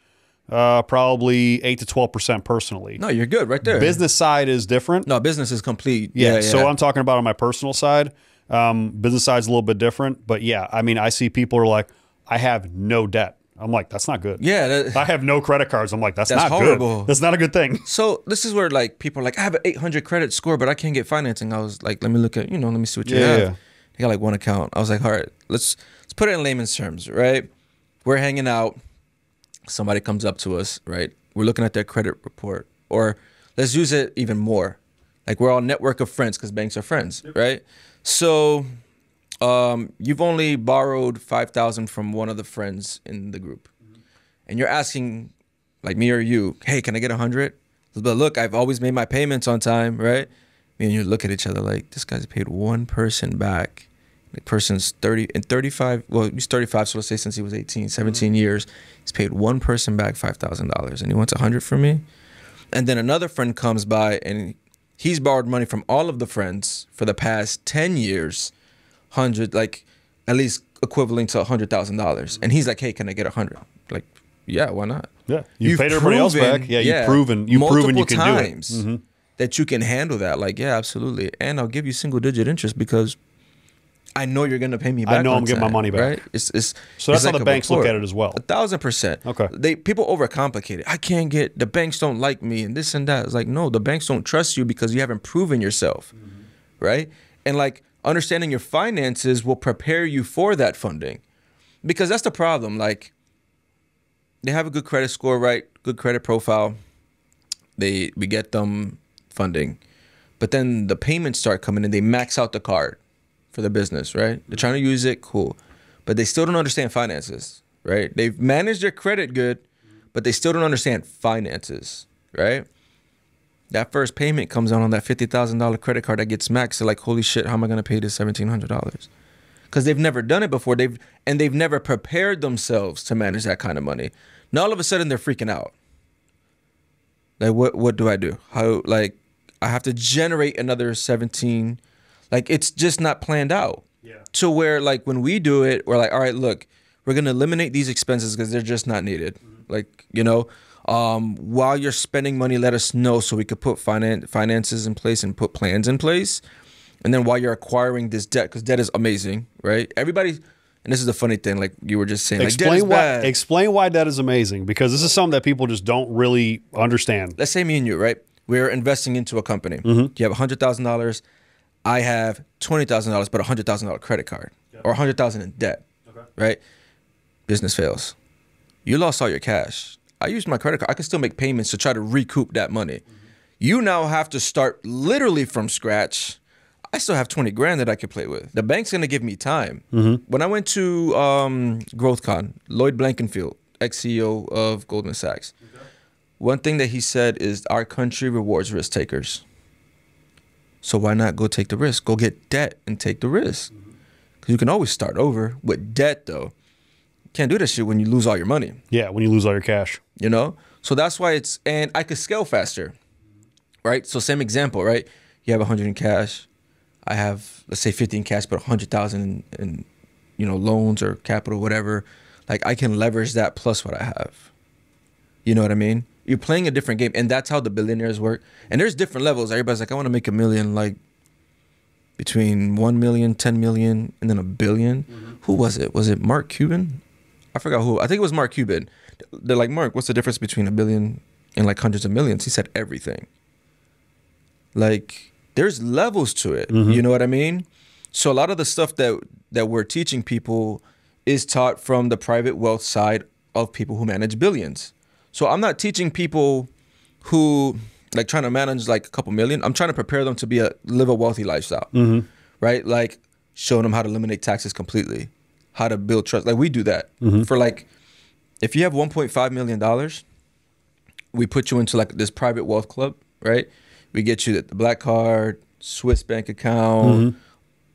probably 8 to 12% personally. No, you're good right there. Business side is different. No, business is complete. Yeah. So I'm talking about on my personal side. Business side's a little bit different. But yeah, I mean, I see people are like, I have no debt. I'm like, that's not good. Yeah. I have no credit cards. I'm like, that's not horrible. Good. That's not a good thing. So this is where like people are like, I have an 800 credit score, but I can't get financing. I was like, let me look at, let me see what you have. Yeah. They got like one account. I was like, all right, let's put it in layman's terms, right? We're hanging out. Somebody comes up to us, right? We're looking at their credit report, or let's use it even more. Like we're all a network of friends because banks are friends, right? So you've only borrowed $5,000 from one of the friends in the group, and you're asking, like me or you, hey, can I get 100? But look, I've always made my payments on time, right? Me and you look at each other like, this guy's paid one person back. The person's 30 and 35. Well, he's 35, so let's say since he was 18, 17 years, he's paid one person back $5,000, and he wants 100 from me. And then another friend comes by, and he's borrowed money from all of the friends for the past 10 years, 100, like at least equivalent to $100,000. And he's like, hey, can I get 100? Like, yeah, why not? Yeah, you've paid everybody else back. Yeah, you've proven you can do it. That you can handle that. Like, yeah, absolutely. And I'll give you single-digit interest because I know you're going to pay me back. I know I'm getting my money back. Right? So that's how the banks look at it as well. 1,000%. Okay. People overcomplicate it. I can't get, the banks don't like me and this and that. It's like, no, the banks don't trust you because you haven't proven yourself. Right? And like understanding your finances will prepare you for that funding. Because that's the problem. Like they have a good credit score, right? Good credit profile. We get them funding. But then the payments start coming and they max out the card for the business, right? They're trying to use it, cool. But they still don't understand finances, right? They've managed their credit good, but they still don't understand finances, right? That first payment comes on that $50,000 credit card that gets maxed. They're like, holy shit, how am I going to pay this $1,700? Because they've never done it before. They've never prepared themselves to manage that kind of money. Now all of a sudden they're freaking out. Like, what do I do? How, like, I have to generate another 17. Like, it's just not planned out. Yeah. To where, like, when we do it, we're like, all right, look, we're going to eliminate these expenses because they're just not needed. Like, while you're spending money, let us know so we could put finances in place and put plans in place. And then while you're acquiring this debt, because debt is amazing, right? Everybody, and this is the funny thing, like you were just saying, like, debt is bad. Explain why debt is amazing, because this is something that people just don't really understand. Let's say me and you, right? We're investing into a company. You have $100,000. I have $20,000, but $100,000 credit card, or $100,000 in debt, right? Business fails. You lost all your cash. I used my credit card. I can still make payments to try to recoup that money. You now have to start literally from scratch. I still have 20 grand that I could play with. The bank's gonna give me time. When I went to GrowthCon, Lloyd Blankenfield, ex-CEO of Goldman Sachs, one thing that he said is our country rewards risk takers. So why not go take the risk? Go get debt and take the risk. Because you can always start over with debt, though. You can't do that shit when you lose all your money. Yeah, when you lose all your cash. You know? So that's why and I could scale faster, right? So same example, right? You have 100 in cash. I have, let's say 50 in cash, but 100,000 in loans or capital, whatever. Like I can leverage that plus what I have. You know what I mean? You're playing a different game, and that's how the billionaires work. And there's different levels. Everybody's like, I want to make $1 million, like between 1 million, 10 million, and then $1 billion. Who was it? Was it Mark Cuban? I forgot who. I think it was Mark Cuban. They're like, Mark, what's the difference between $1 billion and like hundreds of millions? He said everything. Like there's levels to it. You know what I mean? So a lot of the stuff that we're teaching people is taught from the private wealth side of people who manage billions. So I'm not teaching people who like trying to manage like a couple million. I'm trying to prepare them to live a wealthy lifestyle, right? Like showing them how to eliminate taxes completely, how to build trust. Like we do that for like, if you have $1.5 million, we put you into like this private wealth club, right? We get you the black card, Swiss bank account.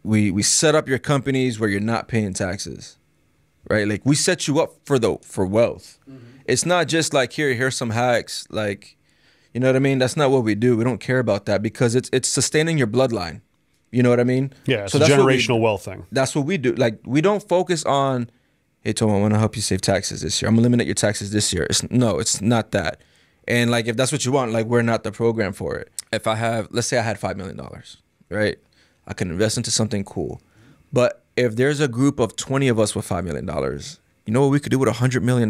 We set up your companies where you're not paying taxes, right? Like we set you up for wealth. It's not just like here's some hacks, like, you know what I mean? That's not what we do. We don't care about that because it's sustaining your bloodline. You know what I mean? Yeah, it's a generational wealth thing. That's what we do. Like we don't focus on, hey Tomo, I want to help you save taxes this year. I'm gonna eliminate your taxes this year. It's not that. And like if that's what you want, like we're not the program for it. If I have, let's say I had $5 million, right? I can invest into something cool. But if there's a group of 20 of us with $5 million, you know what we could do with $100 million?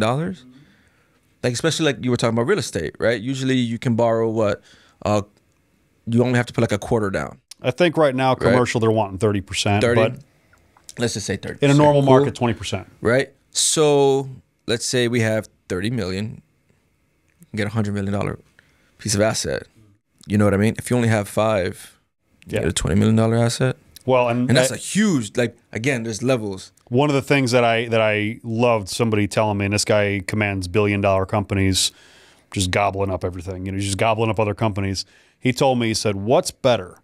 Like, especially like you were talking about real estate, right? Usually you can borrow what? You only have to put like a quarter down. I think right now, commercial, they're wanting 30%. 30? But let's just say 30%. in a normal market, 20%. Right? So let's say we have 30 million, you can get $100 million piece of asset. You know what I mean? If you only have 5, you get a $20 million asset. Well, and that's a huge, like, again, there's levels. One of the things that I loved somebody telling me, and this guy commands billion-dollar companies, just gobbling up everything. You know, he's just gobbling up other companies. He told me, he said, what's better,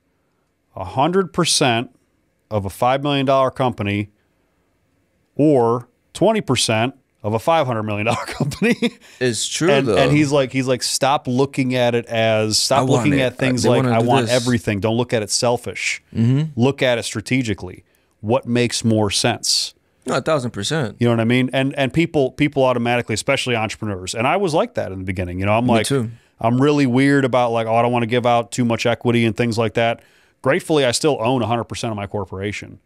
100% of a $5 million company or 20% of a $500 million company? It's true, though. And he's like, stop looking at it as, stop looking at things like, I want everything. Don't look at it selfish. Look at it strategically. What makes more sense? No, 1,000%. You know what I mean? And people automatically, especially entrepreneurs. And I was like that in the beginning. You know, I'm like, I'm really weird about like, oh, I don't want to give out too much equity and things like that. Gratefully, I still own 100% of my corporation.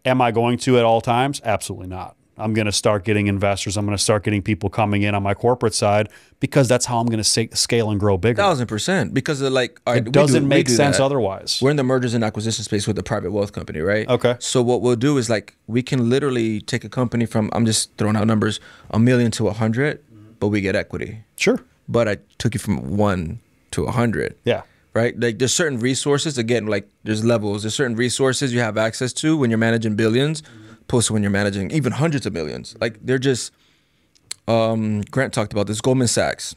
Am I going to at all times? Absolutely not. I'm going to start getting investors. I'm going to start getting people coming in on my corporate side because that's how I'm going to scale and grow bigger. 1,000%. Because of like, all right, it doesn't make sense otherwise. We're in the mergers and acquisition space with the private wealth company, right? Okay. So what we'll do is like, we can literally take a company from, I'm just throwing out numbers, 1 million to 100, but we get equity. Sure. But I took you from 1 to 100. Yeah. Right? Like there's certain resources, again, like there's levels. There's certain resources you have access to when you're managing billions, opposed to when you're managing even hundreds of millions. Like they're just, Grant talked about this, Goldman Sachs.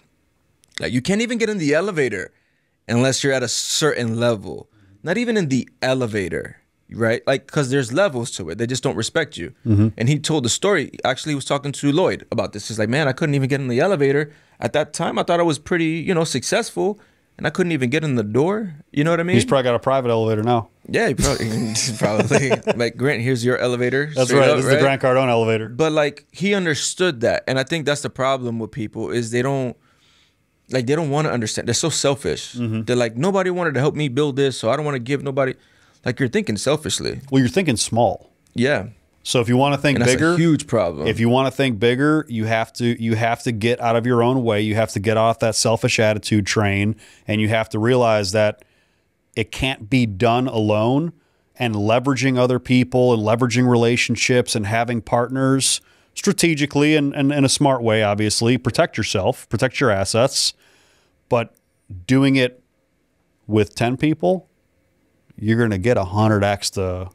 Like you can't even get in the elevator unless you're at a certain level. Not even in the elevator, right? Like, because there's levels to it. They just don't respect you. And he told the story. Actually, he was talking to Lloyd about this. He's like, man, I couldn't even get in the elevator. At that time, I thought I was pretty, successful. And I couldn't even get in the door. You know what I mean? He's probably got a private elevator now. Yeah, he probably. Like, Grant, here's your elevator. That's right. This is the Grant Cardone elevator. But like, he understood that. And I think that's the problem with people is they don't want to understand. They're so selfish. They're like, nobody wanted to help me build this, so I don't want to give nobody. Like, you're thinking selfishly. Well, you're thinking small. Yeah. So if you want to think bigger, that's a huge problem. If you want to think bigger, you have to get out of your own way. You have to get off that selfish attitude train, and you have to realize that it can't be done alone. And leveraging other people and leveraging relationships and having partners strategically and in a smart way, obviously, protect yourself, protect your assets, but doing it with 10 people, you're going to get 100x the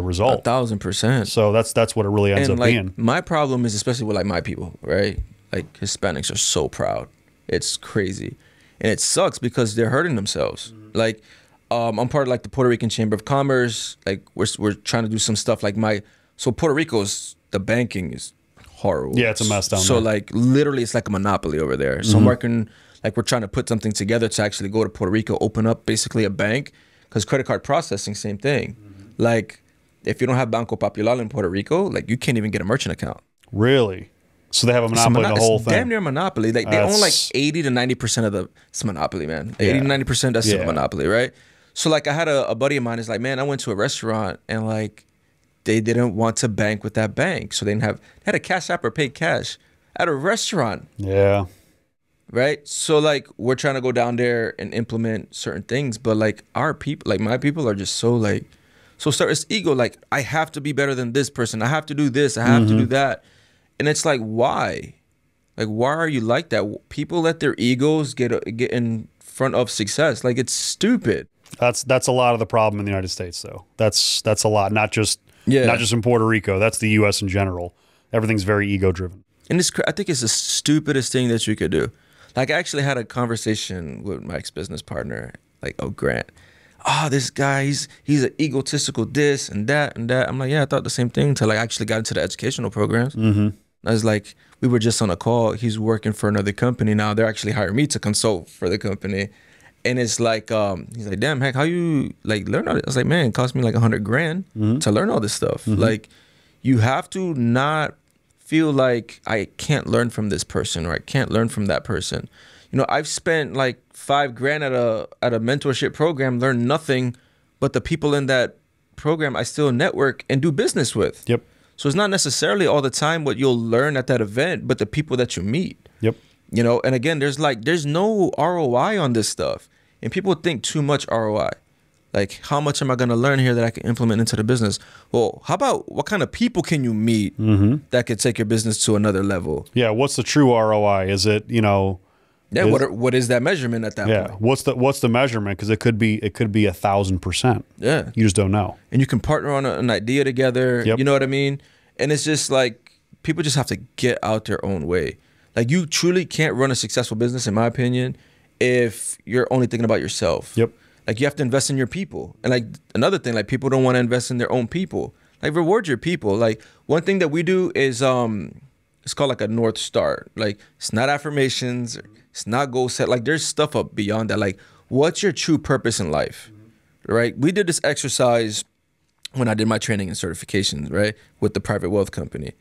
result. 1,000%. So that's what it really ends up being. My problem is especially with like my people, right? Like Hispanics are so proud. It's crazy. And it sucks because they're hurting themselves. Like I'm part of like the Puerto Rican Chamber of Commerce. Like we're trying to do some stuff like so Puerto Rico's, the banking is horrible. Yeah, it's a mess down there. So like literally it's like a monopoly over there. So I'm working, like we're trying to put something together to actually go to Puerto Rico, open up basically a bank, because credit card processing, same thing. Like if you don't have Banco Popular in Puerto Rico, like you can't even get a merchant account. Really? So they have a monopoly of the whole it's thing. Damn near monopoly. Like they own like 80 to 90% of the. It's a monopoly, man. 80 to 90%. That's a monopoly, right? So like I had a buddy of mine is like, man, I went to a restaurant and like they didn't want to bank with that bank, so they had a cash app or paid cash at a restaurant. Yeah. Right. So like we're trying to go down there and implement certain things, but like our people, like my people, are just so like, so start it's ego. Like I have to be better than this person. I have to do this. I have to do that. And it's like, why? Like, why are you like that? People let their egos get in front of success. Like, it's stupid. That's a lot of the problem in the United States, though. That's a lot, not just in Puerto Rico. That's the U.S. in general. Everything's very ego driven. And I think it's the stupidest thing that you could do. Like, I actually had a conversation with my ex-business partner, like, Grant. Oh, this guy, he's an egotistical this and that and that. I'm like, yeah, I thought the same thing until I actually got into the educational programs. I was like, we were just on a call. He's working for another company now. They're actually hiring me to consult for the company. And it's like, he's like, damn, heck, how you like learn all this? I was like, man, it cost me like $100,000 to learn all this stuff. Like, you have to not feel like I can't learn from this person or I can't learn from that person. You know, I've spent like $5,000 at a mentorship program, learned nothing, but the people in that program I still network and do business with. Yep. So it's not necessarily all the time what you'll learn at that event, but the people that you meet. Yep. You know, and again, there's no ROI on this stuff. And people think too much ROI. Like, how much am I going to learn here that I can implement into the business? Well, how about what kind of people can you meet that could take your business to another level? Yeah. What's the true ROI? Is it, you know? Yeah. What is that measurement at that point? Yeah. What's the measurement? Because it could be 1,000%. Yeah. You just don't know. And you can partner on an idea together. Yep. You know what I mean? And it's just like, people just have to get out their own way. Like, you truly can't run a successful business, in my opinion, if you're only thinking about yourself. Yep. Like, you have to invest in your people. And like another thing, like, people don't want to invest in their own people. Like, reward your people. Like, one thing that we do is it's called like a North Star. Like, it's not affirmations, it's not goal set. Like, there's stuff up beyond that. Like, what's your true purpose in life? Right? We did this exercise when I did my training and certifications, right, with the private wealth company.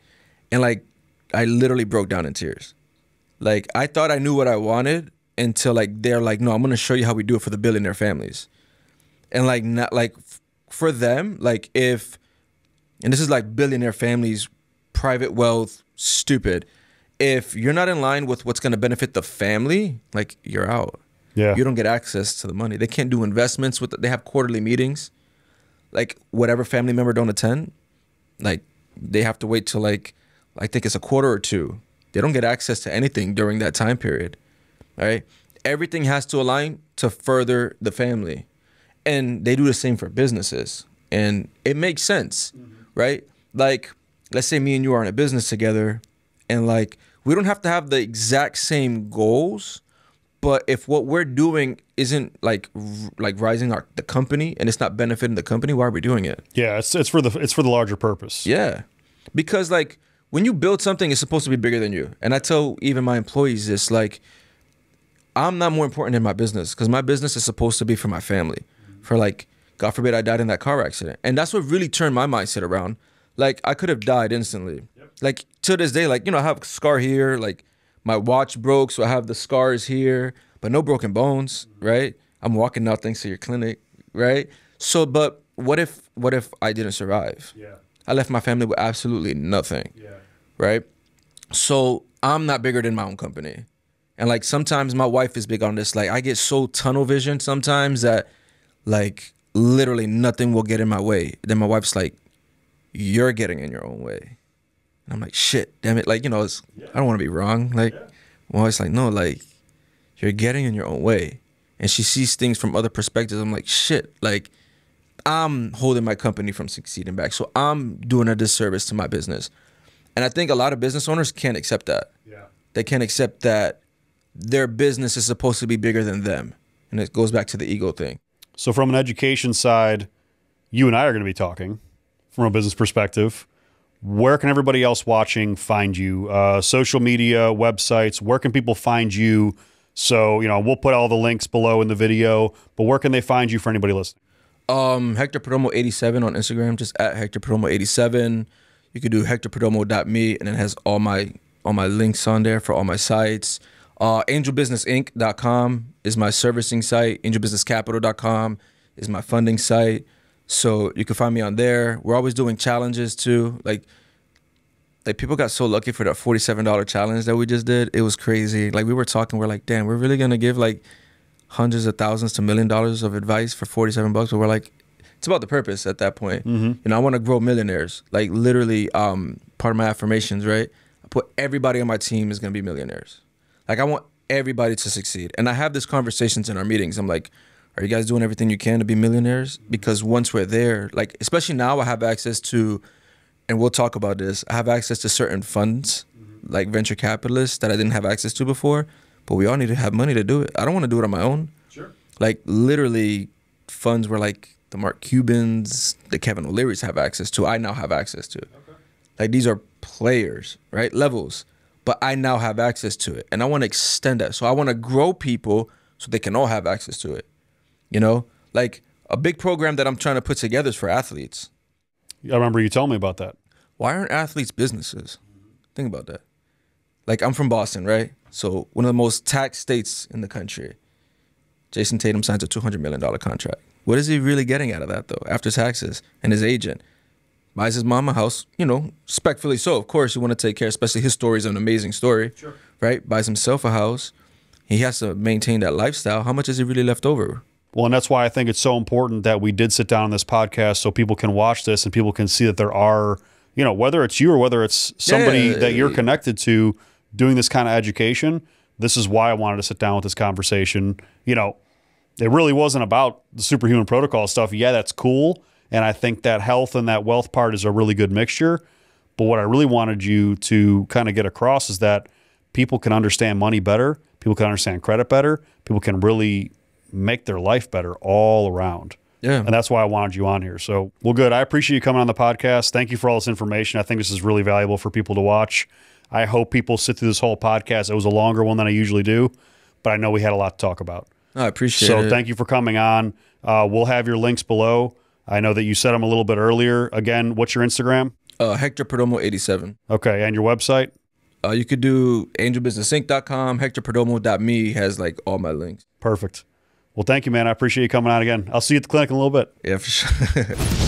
And like, I literally broke down in tears. Like, I thought I knew what I wanted until like they're like, no, I'm gonna show you how we do it for the billionaire families. And like, not like for them, like, if, and this is like billionaire families, private wealth, stupid. If you're not in line with what's gonna benefit the family, like, you're out. Yeah. You don't get access to the money. They can't do investments they have quarterly meetings. Like, whatever family member don't attend, like, they have to wait till like, I think it's a quarter or two. They don't get access to anything during that time period, right? Everything has to align to further the family. And they do the same for businesses. And it makes sense, right? Like, let's say me and you are in a business together, and like, we don't have to have the exact same goals, but if what we're doing isn't like rising the company and it's not benefiting the company, why are we doing it? Yeah, it's for the larger purpose. Yeah, because like, when you build something, it's supposed to be bigger than you. And I tell even my employees this, like, I'm not more important than my business, because my business is supposed to be for my family. For like, God forbid I died in that car accident. And that's what really turned my mindset around. Like, I could have died instantly. Yep. Like, to this day, like, you know, I have a scar here, like, my watch broke, so I have the scars here, but no broken bones, right? I'm walking out thanks to your clinic, right? So, but what if I didn't survive? Yeah. I left my family with absolutely nothing. Yeah. Right? So I'm not bigger than my own company. And like, sometimes my wife is big on this. Like, I get so tunnel vision sometimes that like literally nothing will get in my way. Then my wife's like, you're getting in your own way. And I'm like, shit, damn it. Like, you know, I don't want to be wrong. Like, my wife's like, no, like, you're getting in your own way. And she sees things from other perspectives. I'm like, shit, like, I'm holding my company from succeeding back. So I'm doing a disservice to my business. And I think a lot of business owners can't accept that. Yeah. They can't accept that their business is supposed to be bigger than them. And it goes back to the ego thing. So from an education side, you and I are going to be talking from a business perspective. Where can everybody else watching find you? Social media, websites, where can people find you? So, you know, we'll put all the links below in the video, but where can they find you for anybody listening? Hector Perdomo 87 on Instagram, just at Hector Perdomo 87. You could do hectorperdomo.me, and it has all my links on there for all my sites. Angelbusinessinc.com is my servicing site. Angelbusinesscapital.com is my funding site. So you can find me on there. We're always doing challenges too. Like people got so lucky for that $47 challenge that we just did. It was crazy. Like we were talking, we're like, damn, we're really gonna give like hundreds of thousands to $1 million of advice for 47 bucks. But we're like, it's about the purpose at that point. You know, I want to grow millionaires. Like literally, part of my affirmations, right? I put everybody on my team is gonna be millionaires. Like I want everybody to succeed. And I have these conversations in our meetings. I'm like, are you guys doing everything you can to be millionaires? Because once we're there, like especially now, I have access to, and we'll talk about this, I have access to certain funds, like venture capitalists that I didn't have access to before, but we all need to have money to do it. I don't want to do it on my own. Sure. Like literally funds where like the Mark Cubans, the Kevin O'Learys have access to, I now have access to. Okay. Like these are players, right? Levels. But I now have access to it. And I want to extend that. So I want to grow people so they can all have access to it. You know, like a big program that I'm trying to put together is for athletes. I remember you telling me about that. Why aren't athletes businesses? Think about that. Like I'm from Boston, right? So one of the most taxed states in the country. Jason Tatum signs a $200 million contract. What is he really getting out of that though? After taxes, and his agent buys his mom a house, you know, respectfully so. Of course, you want to take care, especially his story is an amazing story, sure. Right? Buys himself a house. He has to maintain that lifestyle. How much is he really left over? Well, and that's why I think it's so important that we did sit down on this podcast so people can watch this and people can see that there are, you know, whether it's you or whether it's somebody that you're connected to doing this kind of education. This is why I wanted to sit down with this conversation. You know, it really wasn't about the Superhuman Protocol stuff. Yeah, that's cool. And I think that health and that wealth part is a really good mixture. But what I really wanted you to kind of get across is that people can understand money better. People can understand credit better. People can really make their life better all around. Yeah. And that's why I wanted you on here. So, well, good. I appreciate you coming on the podcast. Thank you for all this information. I think this is really valuable for people to watch. I hope people sit through this whole podcast. It was a longer one than I usually do, but I know we had a lot to talk about. I appreciate it. So thank you for coming on. We'll have your links below. I know that you said them a little bit earlier. Again, what's your Instagram? Hector Perdomo 87. Okay. And your website? You could do angelbusinessinc.com. Hectorperdomo.me has like all my links. Perfect. Well, thank you, man. I appreciate you coming on again. I'll see you at the clinic in a little bit. Yeah, for sure.